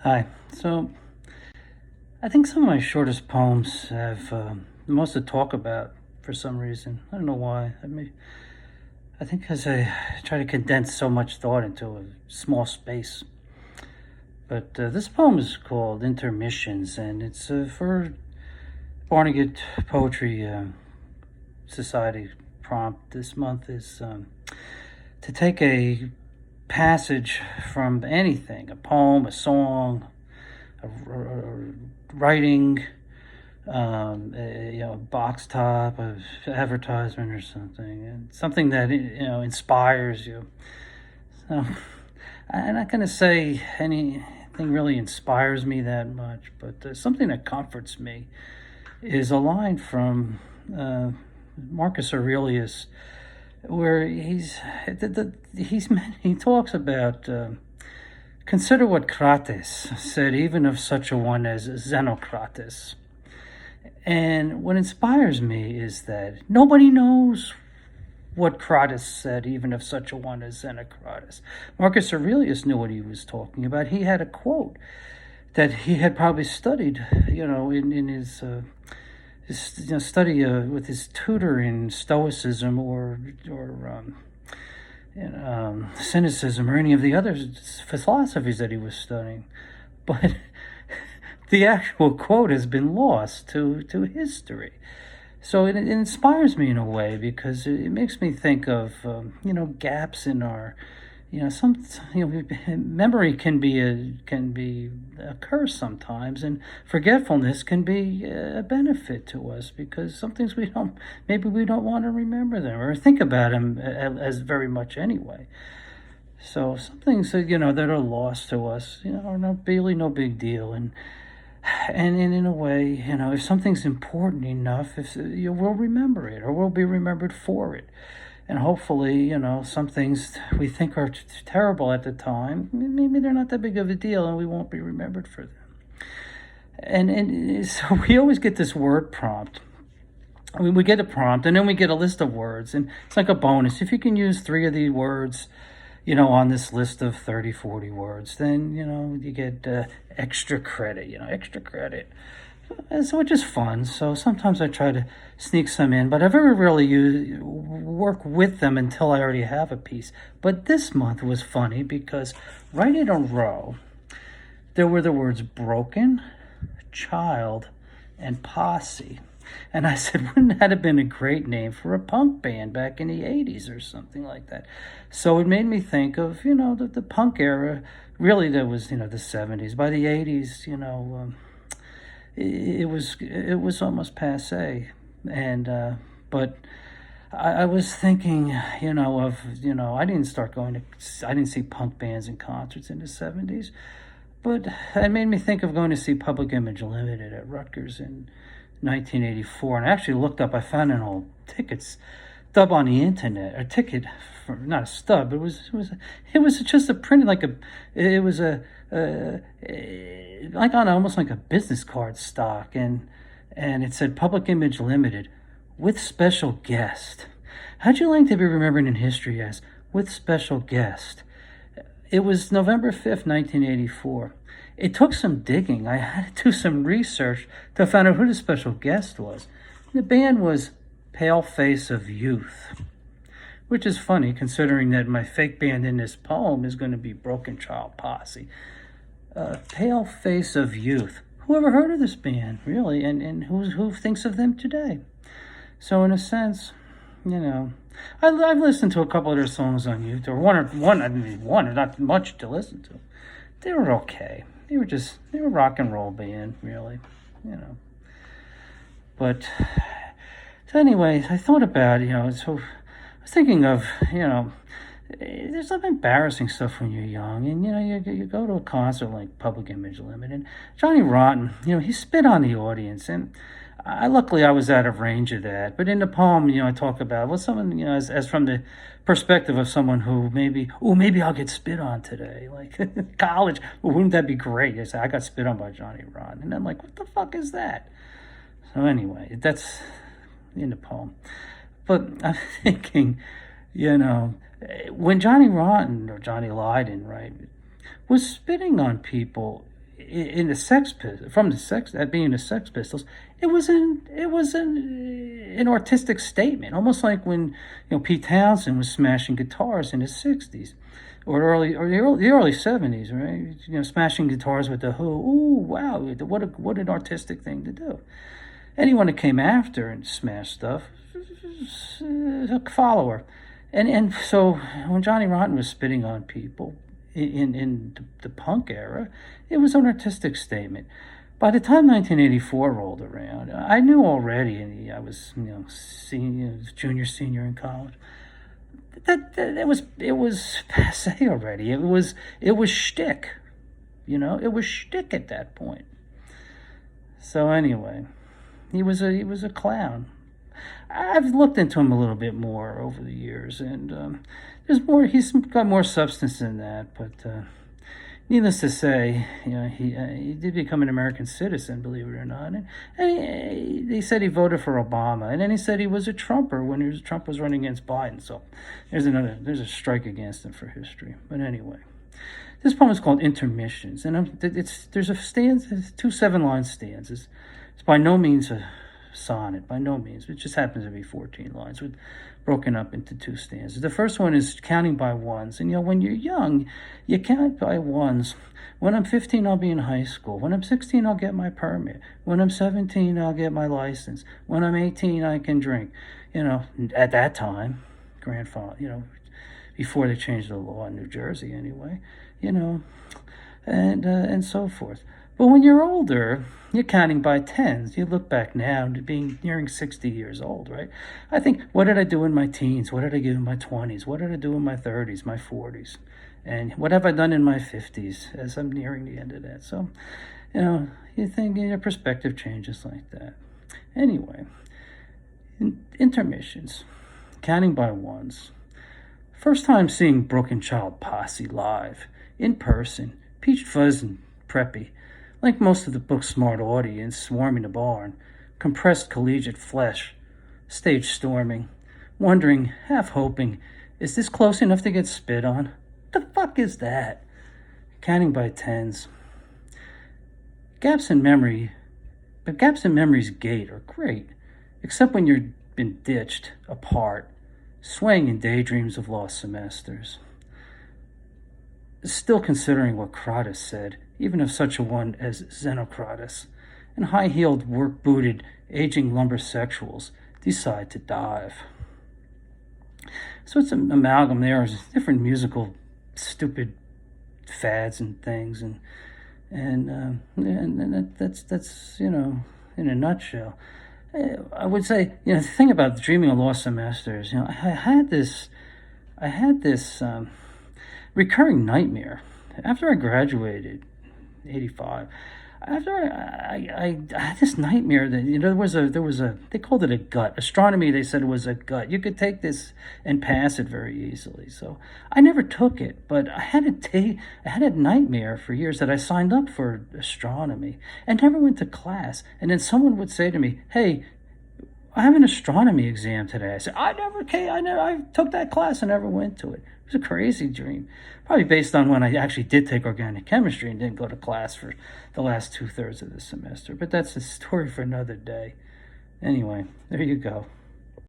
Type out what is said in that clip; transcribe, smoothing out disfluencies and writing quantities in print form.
Hi. So, I think some of my shortest poems have the most to talk about for some reason. I don't know why. I think because I try to condense so much thought into a small space. But this poem is called Intermissions, and it's for Barnegat Poetry Society prompt this month is to take a passage from anything, a poem, a song, a writing, box top of advertisement or something, and something that inspires you. So I'm not going to say anything really inspires me that much, but something that comforts me is a line from Marcus Aurelius, where he talks about. Consider what Crates said, even of such a one as Xenocrates. And what inspires me is that nobody knows what Crates said, even of such a one as Xenocrates. Marcus Aurelius knew what he was talking about. He had a quote that he had probably studied, in his study with his tutor in Stoicism or cynicism or any of the other philosophies that he was studying. But the actual quote has been lost to history. So it inspires me in a way because it makes me think of, gaps in our, memory can be a curse sometimes, and forgetfulness can be a benefit to us because some things we don't want to remember them or think about them as very much anyway. So some things that are lost to us, are not really no big deal, and in a way, if something's important enough, if we'll remember it or we'll be remembered for it. And hopefully, some things we think are terrible at the time, maybe they're not that big of a deal and we won't be remembered for them. And so we always get this word prompt. We get a prompt and then we get a list of words, and it's like a bonus. If you can use 3 of the words, on this list of 30, 40 words, then, you get extra credit, extra credit. So which is fun. So sometimes I try to sneak some in, but I've never really work with them until I already have a piece. But this month was funny because right in a row, there were the words broken, child, and posse. And I said, wouldn't that have been a great name for a punk band back in the 80s or something like that? So it made me think of, the punk era. Really, that was, the 70s. By the 80s, it was almost passé. And but I was thinking, I didn't see punk bands in concerts in the 70s. But it made me think of going to see Public Image Limited at Rutgers in 1984, and I actually looked up. I found an old ticket stub on the internet, a ticket, not a stub. But it was just a printed it was like on almost like a business card stock, and it said Public Image Limited with special guest. How'd you like to be remembered in history as with special guest? It was November 5th, 1984. It took some digging. I had to do some research to find out who the special guest was. The band was Pale Face of Youth, which is funny considering that my fake band in this poem is going to be Broken Child Posse. Pale Face of Youth. Who ever heard of this band, really? And who thinks of them today? So in a sense, I've listened to a couple of their songs on YouTube, or not much to listen to. They were okay. They were rock and roll band, really, But so anyways, I thought about, so I was thinking of, there's some embarrassing stuff when you're young, and you go to a concert like Public Image Limited, and Johnny Rotten, he spit on the audience, and luckily I was out of range of that. But in the poem, I talk about someone, as from the perspective of someone who maybe I'll get spit on today, like college. Well, wouldn't that be great? I said I got spit on by Johnny Rotten, and I'm like, what the fuck is that? So anyway, that's in the poem. But I'm thinking, when Johnny Rotten or Johnny Lydon, right, was spitting on people, in the Sex Pistols, from the Sex, being the Sex Pistols, it was an artistic statement, almost like when Pete Townsend was smashing guitars in the '60s, or the early '70s, right? Smashing guitars with the Who. Ooh, wow! What an artistic thing to do. Anyone that came after and smashed stuff, a follower. And so when Johnny Rotten was spitting on people in the punk era, it was an artistic statement. By the time 1984 rolled around, I knew already, and I was junior, senior in college, that it was passé already. It was shtick, it was shtick at that point. So anyway, he was a clown. I've looked into him a little bit more over the years, and there's more. He's got more substance than that. But needless to say, he did become an American citizen, believe it or not. And he said he voted for Obama, and then he said he was a Trumper when Trump was running against Biden. So there's a strike against him for history. But anyway, this poem is called Intermissions, and there's a stanza, 2 7-line stanzas. It's by no means a sonnet, by no means. It just happens to be 14 lines broken up into 2 stanzas. The first one is counting by ones. And when you're young, you count by ones. When I'm 15, I'll be in high school. When I'm 16, I'll get my permit. When I'm 17, I'll get my license. When I'm 18, I can drink. At that time, grandfather, before they changed the law in New Jersey anyway, and so forth. But when you're older, you're counting by tens. You look back now to being nearing 60 years old, right? I think, what did I do in my teens? What did I do in my 20s? What did I do in my 30s, my 40s? And what have I done in my 50s as I'm nearing the end of that? So, you think your perspective changes like that. Anyway, intermissions, counting by ones. First time seeing Broken Child Posse live, in person, peach fuzz and preppy. Like most of the book's smart audience swarming the barn, compressed collegiate flesh, stage storming, wondering, half hoping, is this close enough to get spit on? The fuck is that? Counting by tens. Gaps in memory's gate are great, except when you've been ditched, apart, swaying in daydreams of lost semesters. Still considering what Crates said, even of such a one as Xenocrates, and high-heeled, work-booted, aging lumbersexuals decide to dive. So it's an amalgam there of different musical, stupid fads and things, and that's in a nutshell. I would say the thing about dreaming of lost semesters. I had this recurring nightmare after I graduated, 85. After I had this nightmare that there was a they called it a gut. Astronomy, they said, it was a gut. You could take this and pass it very easily. So I never took it, but I had a nightmare for years that I signed up for astronomy and never went to class. And then someone would say to me, "Hey, I have an astronomy exam today." I said, "I never came. I took that class and never went to it." It was a crazy dream, probably based on when I actually did take organic chemistry and didn't go to class for the last 2/3 of the semester. But that's a story for another day. Anyway, there you go.